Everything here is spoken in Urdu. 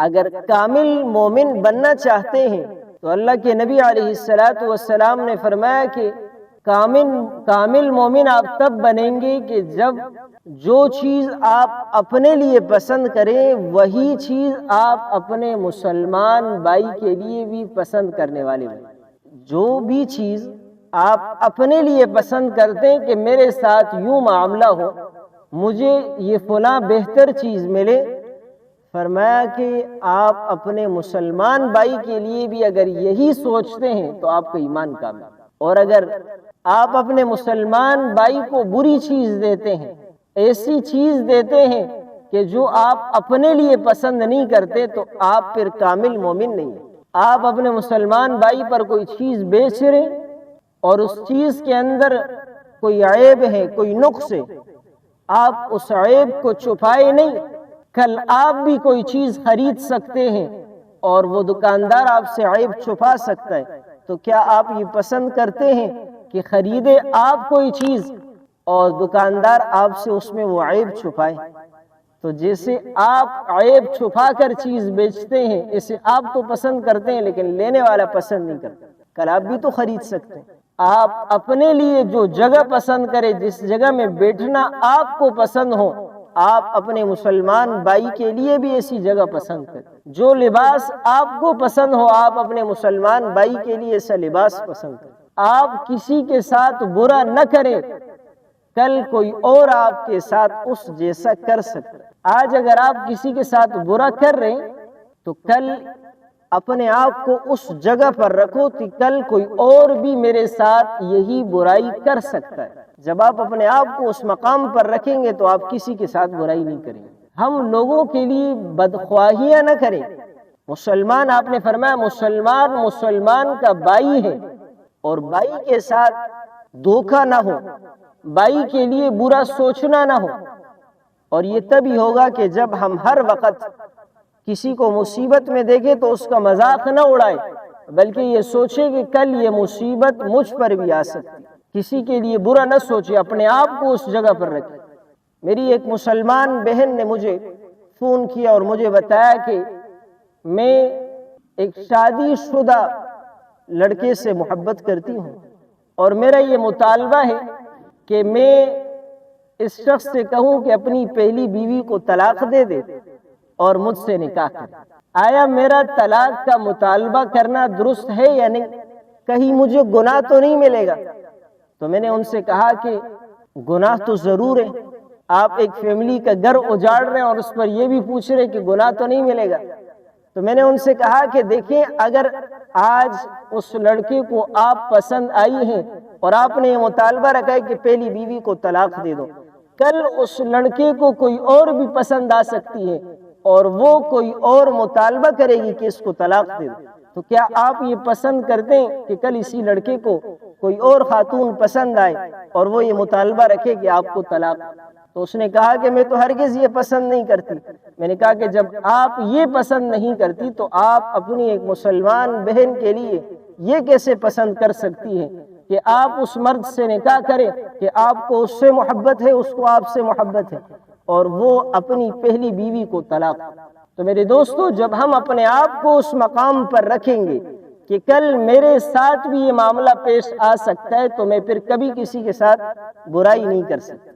اگر کامل مومن بننا چاہتے ہیں تو اللہ کے نبی علیہ الصلوۃ والسلام نے فرمایا کہ کامل مومن آپ تب بنیں گے کہ جب جو چیز آپ اپنے لیے پسند کریں وہی چیز آپ اپنے مسلمان بھائی کے لیے بھی پسند کرنے والے بنیں۔ جو بھی چیز آپ اپنے لیے پسند کرتے ہیں کہ میرے ساتھ یوں معاملہ ہو، مجھے یہ فلاں بہتر چیز ملے، فرمایا کہ آپ اپنے مسلمان بھائی کے لیے بھی اگر یہی سوچتے ہیں تو آپ کا ایمان کامل ہے۔ اور اگر آپ اپنے مسلمان بھائی کو بری چیز دیتے ہیں، ایسی چیز دیتے ہیں کہ جو آپ اپنے لیے پسند نہیں کرتے، تو آپ پھر کامل مومن نہیں ہیں۔ آپ اپنے مسلمان بھائی پر کوئی چیز بیچ رہے ہیں اور اس چیز کے اندر کوئی عیب ہے، کوئی نقص ہے، آپ اس عیب کو چھپائے نہیں۔ کل آپ بھی کوئی چیز خرید سکتے ہیں اور وہ دکاندار آپ سے عیب چھپا سکتا ہے، تو کیا آپ یہ پسند کرتے ہیں کہ خریدے آپ کوئی چیز اور دکاندار آپ سے اس میں وہ عیب چھپائے؟ تو جیسے آپ عیب چھپا کر چیز بیچتے ہیں، اسے آپ تو پسند کرتے ہیں لیکن لینے والا پسند نہیں کرتا، کل آپ بھی تو خرید سکتے ہیں۔ آپ اپنے لیے جو جگہ پسند کریں، جس جگہ میں بیٹھنا آپ کو پسند ہو، آپ اپنے مسلمان بھائی کے لیے بھی ایسی جگہ پسند کریں۔ جو لباس آپ کو پسند ہو، آپ اپنے مسلمان بھائی کے لیے ایسا لباس پسند کریں۔ آپ کسی کے ساتھ برا نہ کریں، کل کوئی اور آپ کے ساتھ اس جیسا کر سکتا ہے۔ آج اگر آپ کسی کے ساتھ برا کر رہے ہیں تو کل اپنے آپ کو اس جگہ پر رکھو کہ کل کوئی اور بھی میرے ساتھ یہی برائی کر سکتا ہے۔ جب آپ اپنے آپ کو اس مقام پر رکھیں گے تو آپ کسی کے ساتھ برائی نہیں کریں گے۔ ہم لوگوں کے لیے بدخواہیاں نہ کریں۔ مسلمان، آپ نے فرمایا مسلمان کا بھائی ہے، اور بھائی کے ساتھ دھوکہ نہ ہو، بھائی کے لیے برا سوچنا نہ ہو۔ اور یہ تبھی ہوگا کہ جب ہم ہر وقت کسی کو مصیبت میں دیکھیں تو اس کا مذاق نہ اڑائے، بلکہ یہ سوچے کہ کل یہ مصیبت مجھ پر بھی آ سکتی۔ کسی کے لیے برا نہ سوچے، اپنے آپ کو اس جگہ پر رکھے۔ میری ایک مسلمان بہن نے مجھے فون کیا اور مجھے بتایا کہ میں ایک شادی شدہ لڑکے سے محبت کرتی ہوں اور میرا یہ مطالبہ ہے کہ میں اس شخص سے کہوں کہ اپنی پہلی بیوی کو طلاق دے دے اور مجھ سے نکاح کرے۔ آیا میرا طلاق کا مطالبہ کرنا درست ہے یا نہیں؟ کہیں مجھے گناہ تو نہیں ملے گا؟ تو میں نے ان سے کہا کہ گناہ تو ضرور ہے، آپ ایک فیملی کا گھر اجاڑ رہے ہیں اور اس پر یہ بھی پوچھ رہے کہ گناہ تو نہیں ملے گا؟ تو میں نے ان سے کہا کہ دیکھیں، اگر آج اس لڑکے کو آپ پسند آئی ہیں اور آپ نے یہ مطالبہ رکھا ہے کہ پہلی بیوی کو طلاق دے دو، کل اس لڑکے کو کوئی اور بھی پسند آ سکتی ہے اور وہ کوئی اور مطالبہ کرے گی کہ اس کو طلاق دے دو۔ تو کیا آپ یہ پسند کرتے ہیں کہ کل اسی لڑکے کو کوئی اور خاتون پسند آئے اور وہ یہ مطالبہ رکھے کہ آپ کو طلاق؟ تو اس نے کہا کہ میں تو ہرگز یہ پسند نہیں کرتی۔ میں نے کہا کہ جب آپ یہ پسند نہیں کرتی تو آپ اپنی ایک مسلمان بہن کے لیے یہ کیسے پسند کر سکتی ہیں کہ آپ اس مرد سے نکاح کریں کہ آپ کو اس سے محبت ہے، اس کو آپ سے محبت ہے، اور وہ اپنی پہلی بیوی کو طلاق؟ تو میرے دوستو، جب ہم اپنے آپ کو اس مقام پر رکھیں گے کہ کل میرے ساتھ بھی یہ معاملہ پیش آ سکتا ہے، تو میں پھر کبھی کسی کے ساتھ برائی نہیں کر سکتا۔